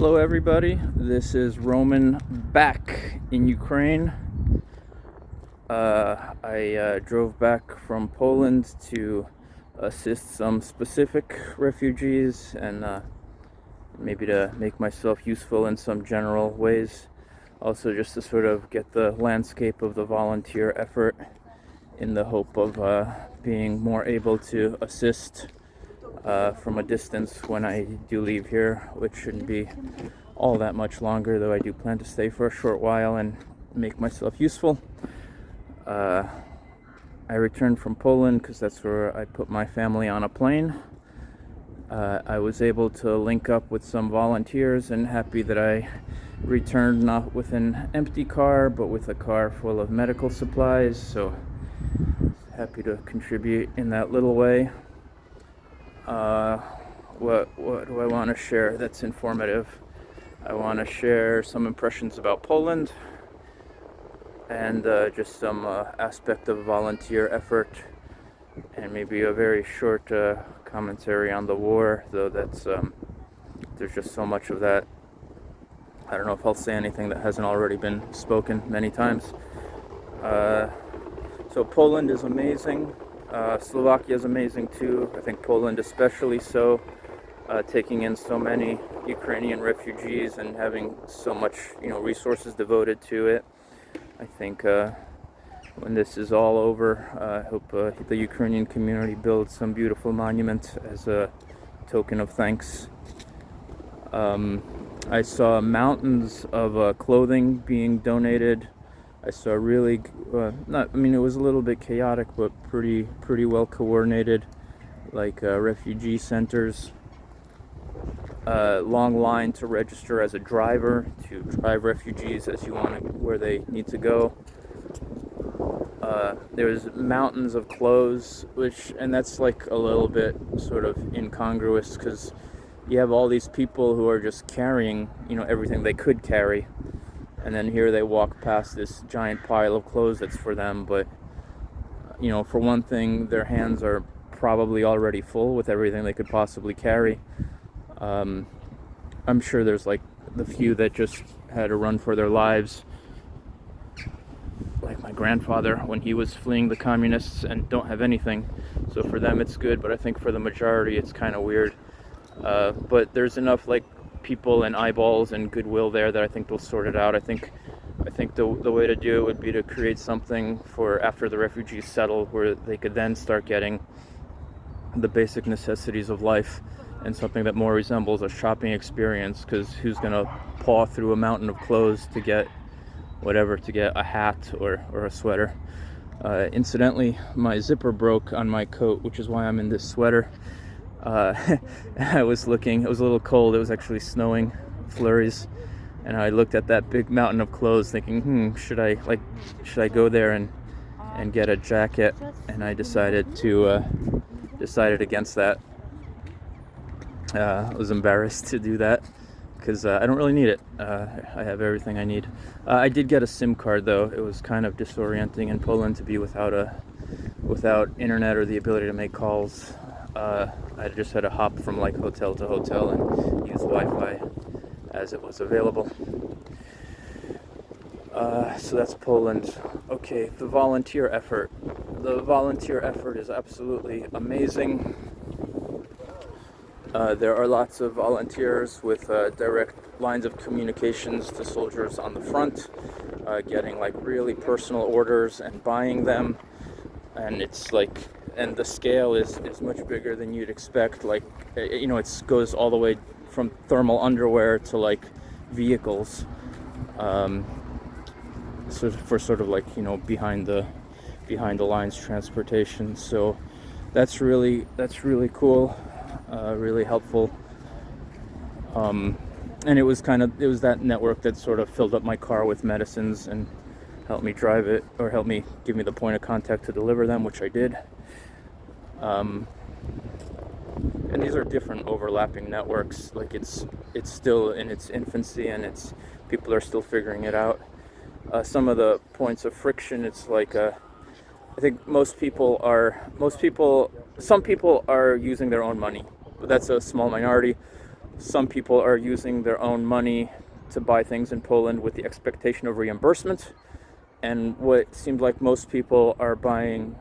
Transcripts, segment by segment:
Hello, everybody. This is Roman back in Ukraine. I drove back from Poland to assist some specific refugees and maybe to make myself useful in some general ways. Also, just to sort of get the landscape of the volunteer effort in the hope of being more able to assist from a distance when I do leave here, which shouldn't be all that much longer, though I do plan to stay for a short while and make myself useful. I returned from Poland because that's where I put my family on a plane. I was able to link up with some volunteers and happy that I returned not with an empty car but with a car full of medical supplies, so happy to contribute in that little way. What do I want to share that's informative? I want to share some impressions about Poland and just some aspect of volunteer effort, and maybe a very short commentary on the war, though that's there's just so much of that. I don't know if I'll say anything that hasn't already been spoken many times. So Poland is amazing. Slovakia is amazing too. I think Poland especially so, taking in so many Ukrainian refugees and having so much, resources devoted to it. I think when this is all over, I hope the Ukrainian community builds some beautiful monument as a token of thanks. I saw mountains of clothing being donated. I saw really, it was a little bit chaotic, but pretty well coordinated, like refugee centers. Long line to register as a driver to drive refugees as you want to, where they need to go. There's mountains of clothes, and that's like a little bit sort of incongruous because you have all these people who are just carrying, everything they could carry. And then here they walk past this giant pile of clothes that's for them. But, for one thing, their hands are probably already full with everything they could possibly carry. I'm sure there's like the few that just had to run for their lives, like my grandfather when he was fleeing the communists and don't have anything. So for them it's good, but I think for the majority it's kind of weird. But there's enough like people and eyeballs and goodwill there that I think they'll sort it out. I think the way to do it would be to create something for after the refugees settle, where they could then start getting the basic necessities of life, and something that more resembles a shopping experience, because who's gonna paw through a mountain of clothes to get a hat or a sweater. Incidentally, my zipper broke on my coat, which is why I'm in this sweater. I was looking, it was a little cold, it was actually snowing, flurries, and I looked at that big mountain of clothes thinking, should I go there and get a jacket? And I decided against that. I was embarrassed to do that because I don't really need it. I have everything I need. I did get a SIM card though. It was kind of disorienting in Poland to be without internet or the ability to make calls. I just had to hop from like hotel to hotel and use Wi-Fi as it was available. So that's Poland. Okay, the volunteer effort. The volunteer effort is absolutely amazing. There are lots of volunteers with direct lines of communications to soldiers on the front, getting like really personal orders and buying them. And it's like, and the scale is much bigger than you'd expect. Like, it goes all the way from thermal underwear to like vehicles. So for sort of like, behind the lines transportation. So that's really cool. Really helpful. And it was that network that sort of filled up my car with medicines and helped me drive it, or helped me give me the point of contact to deliver them, which I did. And these are different overlapping networks. Like it's still in its infancy, and people are still figuring it out. Some of the points of friction, it's like I think some people are using their own money, but that's a small minority. Some people are using their own money to buy things in Poland with the expectation of reimbursement, and what seemed like most people are buying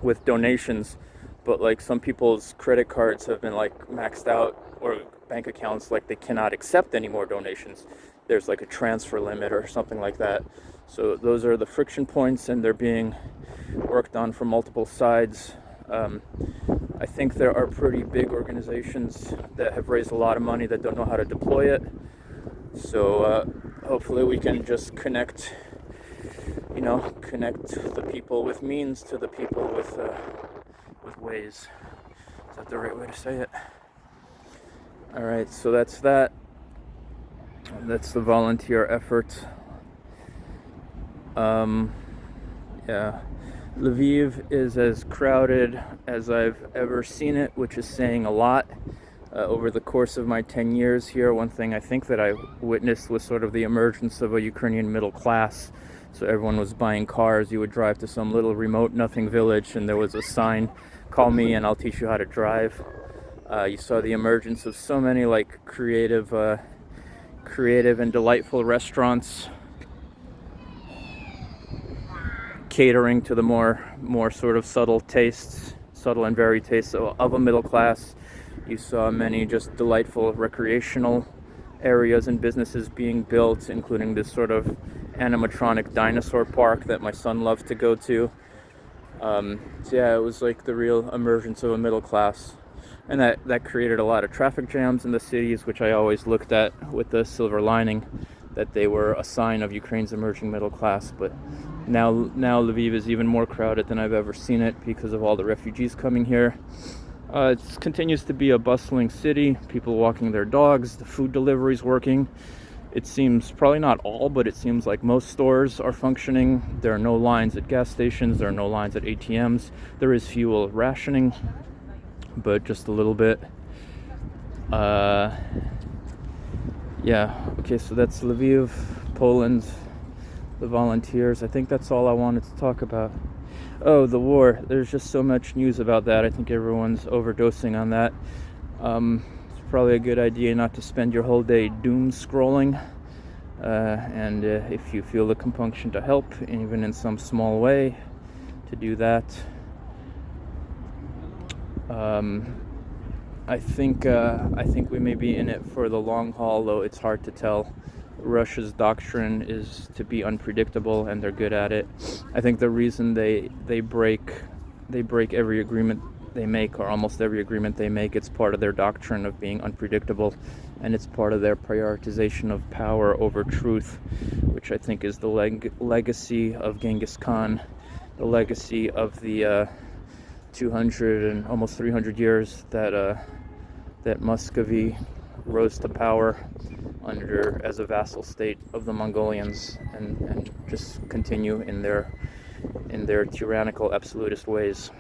with donations, but like some people's credit cards have been like maxed out, or bank accounts, like they cannot accept any more donations. There's like a transfer limit or something like that. So those are the friction points, and they're being worked on from multiple sides. I think there are pretty big organizations that have raised a lot of money that don't know how to deploy it. So hopefully we can just connect the people with means to the people with ways. Is that the right way to say it? All right, so that's that. That's the volunteer effort. Yeah. Lviv is as crowded as I've ever seen it, which is saying a lot. Over the course of my 10 years here, one thing I think that I witnessed was sort of the emergence of a Ukrainian middle class. So everyone was buying cars. You would drive to some little remote nothing village, and there was a sign, "Call me and I'll teach you how to drive." You saw the emergence of so many like creative and delightful restaurants catering to the more sort of subtle and varied tastes of a middle class. You saw many just delightful recreational areas and businesses being built, including this sort of animatronic dinosaur park that my son loves to go to. So yeah, it was like the real emergence of a middle class. And that created a lot of traffic jams in the cities, which I always looked at with the silver lining, that they were a sign of Ukraine's emerging middle class. But now Lviv is even more crowded than I've ever seen it because of all the refugees coming here. It continues to be a bustling city, people walking their dogs, the food delivery's working. It seems, probably not all, but it seems like most stores are functioning. There are no lines at gas stations, there are no lines at ATMs. There is fuel rationing, but just a little bit. Yeah, okay, so that's Lviv, Poland, the volunteers. I think that's all I wanted to talk about. Oh, the war. There's just so much news about that. I think everyone's overdosing on that. It's probably a good idea not to spend your whole day doom scrolling. And if you feel the compunction to help, even in some small way, to do that. I think we may be in it for the long haul, though it's hard to tell. Russia's doctrine is to be unpredictable, and they're good at it. I think the reason they break every agreement they make, or almost every agreement they make, it's part of their doctrine of being unpredictable, and it's part of their prioritization of power over truth, which I think is the legacy of Genghis Khan, the legacy of the 200 and almost 300 years that Muscovy rose to power as a vassal state of the Mongolians, and just continue in their tyrannical absolutist ways.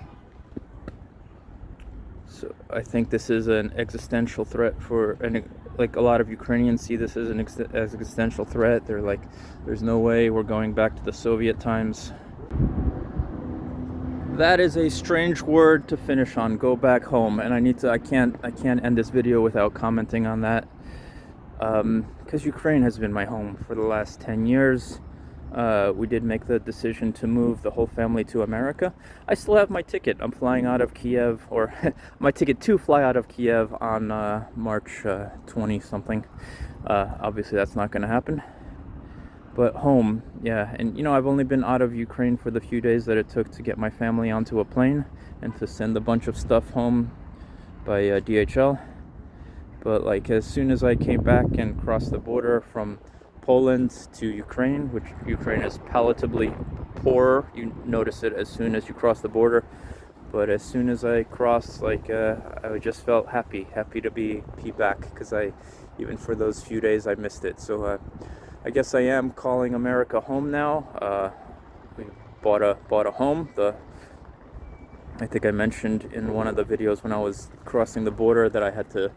So I think this is an existential threat like a lot of Ukrainians see this as an existential threat. They're like, there's no way we're going back to the Soviet times. That is a strange word to finish on. Go back home. And I can't end this video without commenting on that. Because Ukraine has been my home for the last 10 years. We did make the decision to move the whole family to America. I still have my ticket. I'm flying out of Kiev, or my ticket to fly out of Kiev on March 20 something. Obviously that's not going to happen. But home, yeah. And I've only been out of Ukraine for the few days that it took to get my family onto a plane and to send a bunch of stuff home by DHL. But like as soon as I came back and crossed the border from Poland to Ukraine, which Ukraine is palatably poorer, you notice it as soon as you cross the border. But as soon as I crossed, I just felt happy to be back, because even for those few days I missed it. So I guess I am calling America home now. We bought a home. I think I mentioned in one of the videos when I was crossing the border that I had to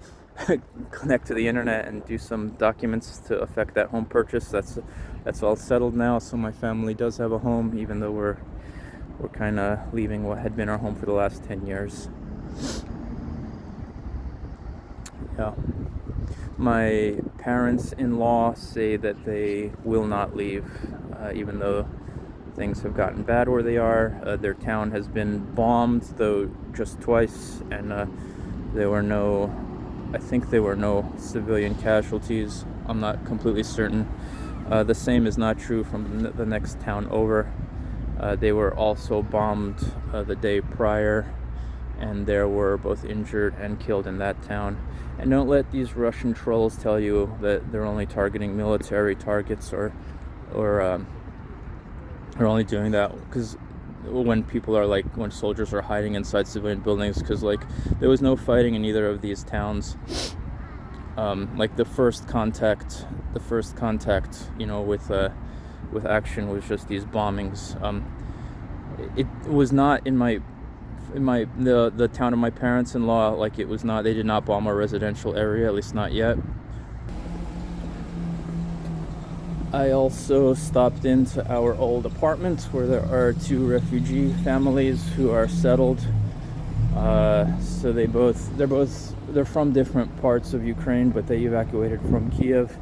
connect to the internet and do some documents to affect that home purchase. That's all settled now, so my family does have a home, even though we're kind of leaving what had been our home for the last 10 years. Yeah. My parents-in-law say that they will not leave, even though things have gotten bad where they are. Their town has been bombed, though just twice, and I think there were no civilian casualties. I'm not completely certain. The same is not true from the next town over. They were also bombed the day prior, and there were both injured and killed in that town. And don't let these Russian trolls tell you that they're only targeting military targets or are only doing that because when when soldiers are hiding inside civilian buildings, because like there was no fighting in either of these towns. Like the first contact, with action was just these bombings. It was not in the town of my parents-in-law. Like it was not. They did not bomb a residential area, at least not yet. I also stopped into our old apartment where there are two refugee families who are settled. So they're from different parts of Ukraine, but they evacuated from Kiev.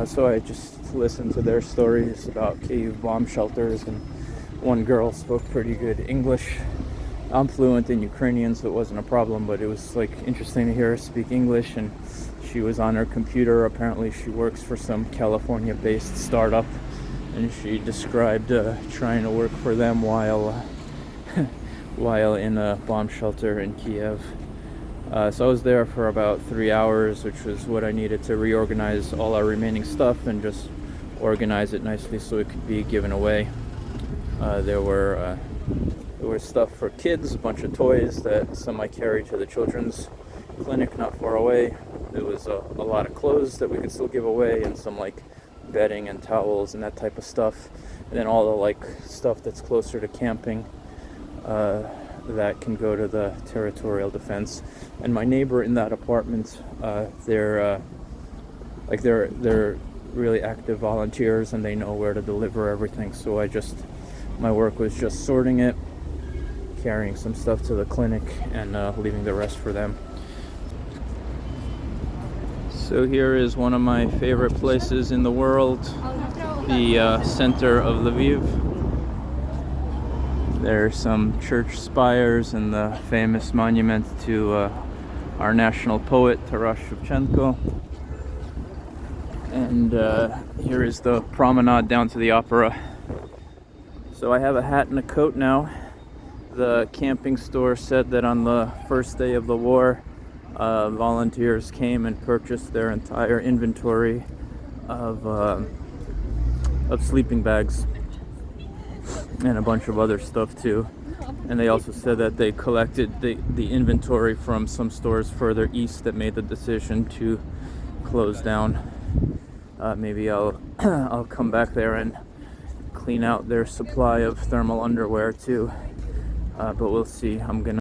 So I just listened to their stories about Kyiv bomb shelters, and one girl spoke pretty good English. I'm fluent in Ukrainian, so it wasn't a problem, but it was like interesting to hear her speak English, and she was on her computer. Apparently she works for some California-based startup, and she described trying to work for them while in a bomb shelter in Kiev. So I was there for about 3 hours, which was what I needed to reorganize all our remaining stuff and just organize it nicely so it could be given away. There were stuff for kids, a bunch of toys that some I carried to the children's clinic not far away. There was a lot of clothes that we could still give away, and some like bedding and towels and that type of stuff. And then all the like stuff that's closer to camping that can go to the territorial defense. And my neighbor in that apartment, they're really active volunteers, and they know where to deliver everything. So my work was just sorting it, carrying some stuff to the clinic, and leaving the rest for them. So here is one of my favorite places in the world, the center of Lviv. There's some church spires and the famous monument to our national poet, Taras Shevchenko. And here is the promenade down to the opera. So I have a hat and a coat now. The camping store said that on the first day of the war, volunteers came and purchased their entire inventory of sleeping bags and a bunch of other stuff too. And they also said that they collected the inventory from some stores further east that made the decision to close down. Maybe I'll come back there and clean out their supply of thermal underwear too. But we'll see. I'm gonna